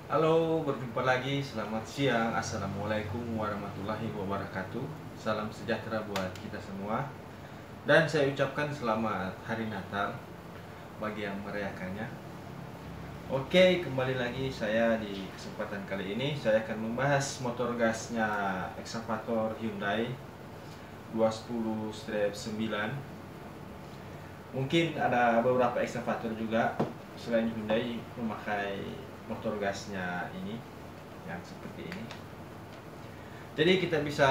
Halo, berjumpa lagi. Selamat siang. Assalamualaikum warahmatullahi wabarakatuh. Salam sejahtera buat kita semua. Dan saya ucapkan selamat Hari Natal bagi yang merayakannya. Oke, kembali lagi saya di kesempatan kali ini. Saya akan membahas motor gasnya Excavator Hyundai 210-9. Mungkin ada beberapa Excavator juga selain Hyundai memakai motor gasnya ini yang seperti ini. Jadi kita bisa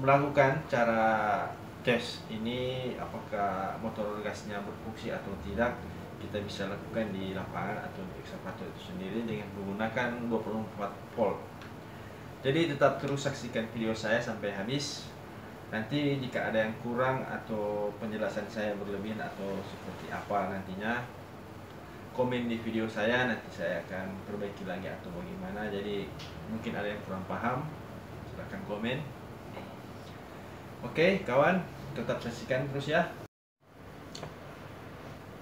melakukan cara tes ini apakah motor gasnya berfungsi atau tidak. Kita bisa lakukan di lapangan atau di Excavator itu sendiri dengan menggunakan 24 volt. Jadi tetap terus saksikan video saya sampai habis. Nanti jika ada yang kurang atau penjelasan saya berlebihan atau seperti apa nantinya, komen di video saya, nanti saya akan perbaiki lagi atau bagaimana. Jadi mungkin ada yang kurang paham, silahkan komen. Oke kawan, tetap saksikan terus ya.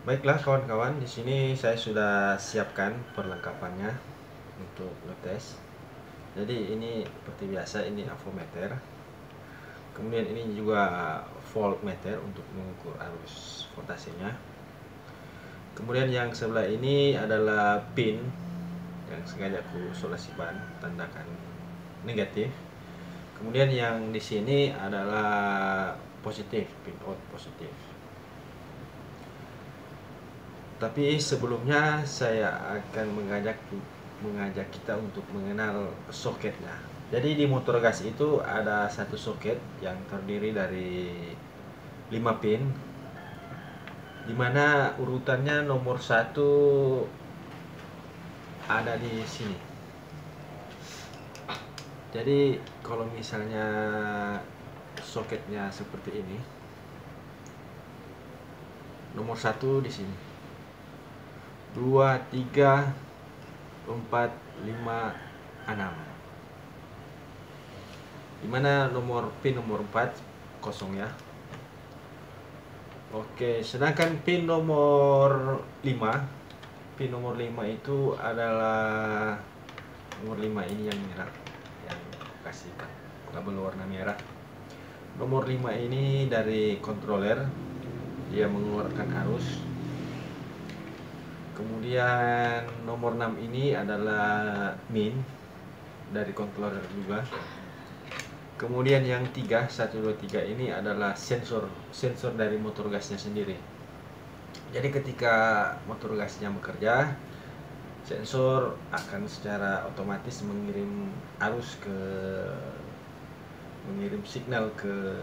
Baiklah kawan-kawan, di sini saya sudah siapkan perlengkapannya untuk ngetes. Jadi ini seperti biasa, ini avometer. Kemudian ini juga voltmeter untuk mengukur arus voltasenya. Kemudian yang sebelah ini adalah pin yang sengaja aku isolasi ban, tandakan negatif. Kemudian yang di sini adalah positif, pin out positif. Tapi sebelumnya saya akan mengajak kita untuk mengenal soketnya. Jadi di motor gas itu ada satu soket yang terdiri dari 5 pin, dimana urutannya nomor 1 ada di sini. Jadi kalau misalnya soketnya seperti ini, nomor 1 di sini, 2, 3, 4, 5, 6. Dimana pin nomor 4 kosong ya. Oke, sedangkan pin nomor 5 itu adalah nomor 5 ini yang merah, yang kasih kabel warna merah. Nomor 5 ini dari controller, dia mengeluarkan arus. Kemudian nomor 6 ini adalah min dari controller juga. Kemudian yang 3, 1, 2, 3 ini adalah sensor dari motor gasnya sendiri. Jadi ketika motor gasnya bekerja, sensor akan secara otomatis mengirim signal ke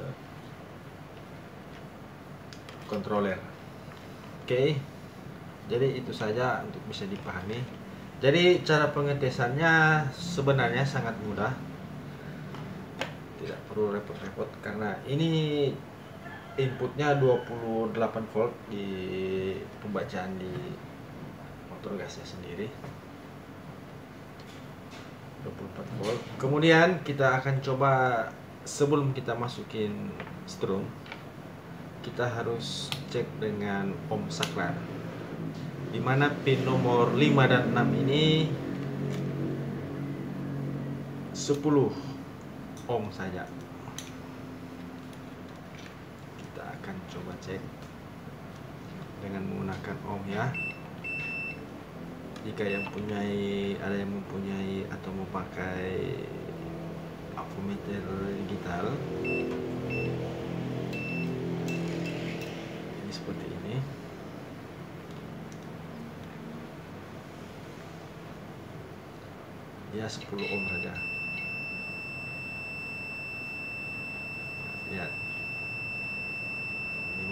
controller. Oke. Jadi itu saja untuk bisa dipahami. Jadi cara pengetesannya sebenarnya sangat mudah. Tidak perlu repot-repot karena ini inputnya 28 volt di pembacaan di motor gasnya sendiri, 24 volt. Kemudian kita akan coba, sebelum kita masukin strum, kita harus cek dengan ohm saklar, dimana pin nomor 5 dan 6 ini 10 ohm saja. Kita akan coba cek dengan menggunakan ohm ya. Jika ada yang mempunyai atau memakai avometer digital, ini seperti ini. Ya 10 ohm saja. Lihat,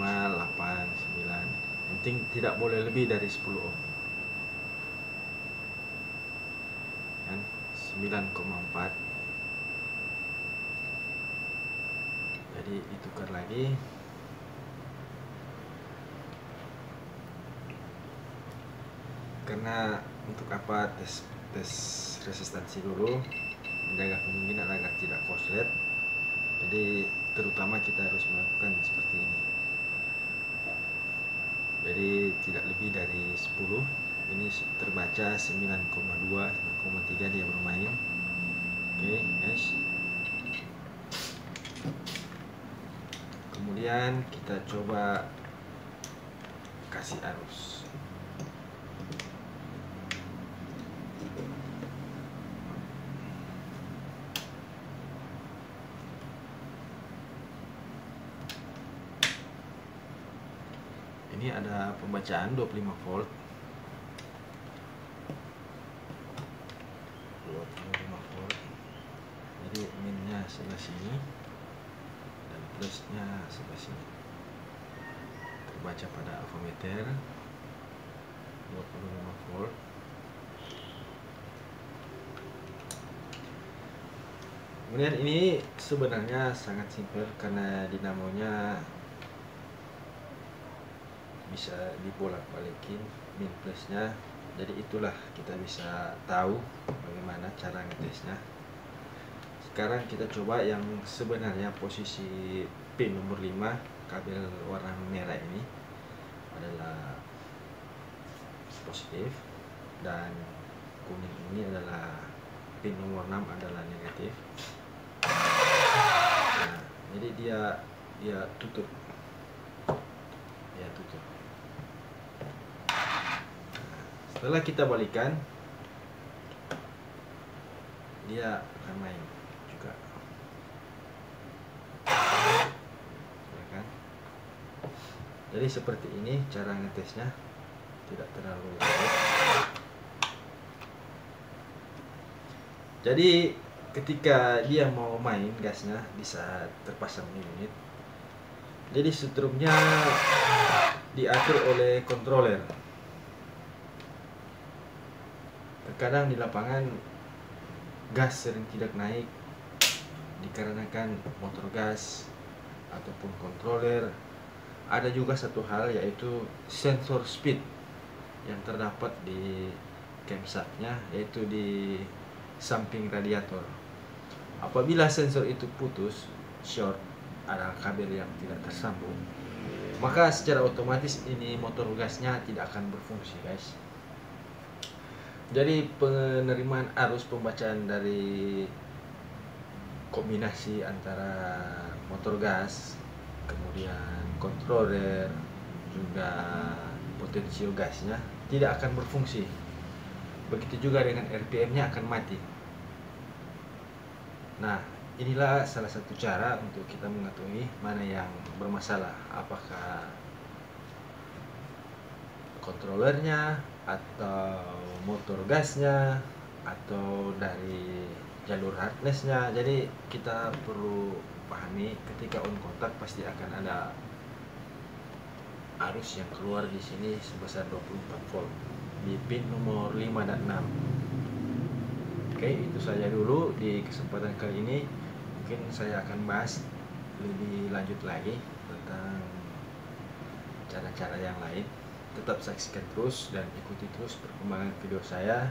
5, 8, 9. Penting tidak boleh lebih dari 10 ohm. Kan 9,4. Jadi ditukar lagi. Karena untuk apa tes resistansi dulu, menjaga kemungkinan agar tidak korslet. Jadi terutama kita harus melakukan seperti ini. Jadi tidak lebih dari 10. ini terbaca 9,2, 9,3 dia bermain. Oke, guys. Kemudian kita coba kasih arus. Ini ada pembacaan 25 volt. 25 volt. Jadi minnya sebelah sini dan plusnya sebelah sini. Terbaca pada avometer 25 volt. Kemudian ini sebenarnya sangat simpel karena dinamonya bisa dibolak-balikin min plusnya. Jadi itulah kita bisa tahu bagaimana cara ngetesnya. Sekarang kita coba yang sebenarnya posisi pin nomor 5 kabel warna merah ini adalah positif dan kuning ini adalah pin nomor 6 adalah negatif. Nah, jadi dia tutup. Setelah kita balikan, dia akan main juga. Ya kan? Jadi seperti ini cara ngetesnya, tidak terlalu rumit. Jadi ketika dia mau main gasnya di saat terpasang unit, jadi setrumnya diatur oleh controller. Terkadang di lapangan gas sering tidak naik dikarenakan motor gas ataupun controller. Ada juga satu hal yaitu sensor speed yang terdapat di camshaftnya, yaitu di samping radiator. Apabila sensor itu putus, short, ada kabel yang tidak tersambung, maka secara otomatis ini motor gasnya tidak akan berfungsi, guys. Jadi penerimaan arus pembacaan dari kombinasi antara motor gas, kemudian controller, juga potensio gasnya tidak akan berfungsi. Begitu juga dengan RPM-nya akan mati. Nah, inilah salah satu cara untuk kita mengetahui mana yang bermasalah, apakah kontrolernya atau motor gasnya atau dari jalur harnessnya. Jadi kita perlu pahami ketika on kontak pasti akan ada arus yang keluar di sini sebesar 24 volt di pin nomor 5 dan 6. Oke, itu saja dulu di kesempatan kali ini. Mungkin saya akan bahas lebih lanjut lagi tentang cara-cara yang lain. Tetap saksikan terus dan ikuti terus perkembangan video saya.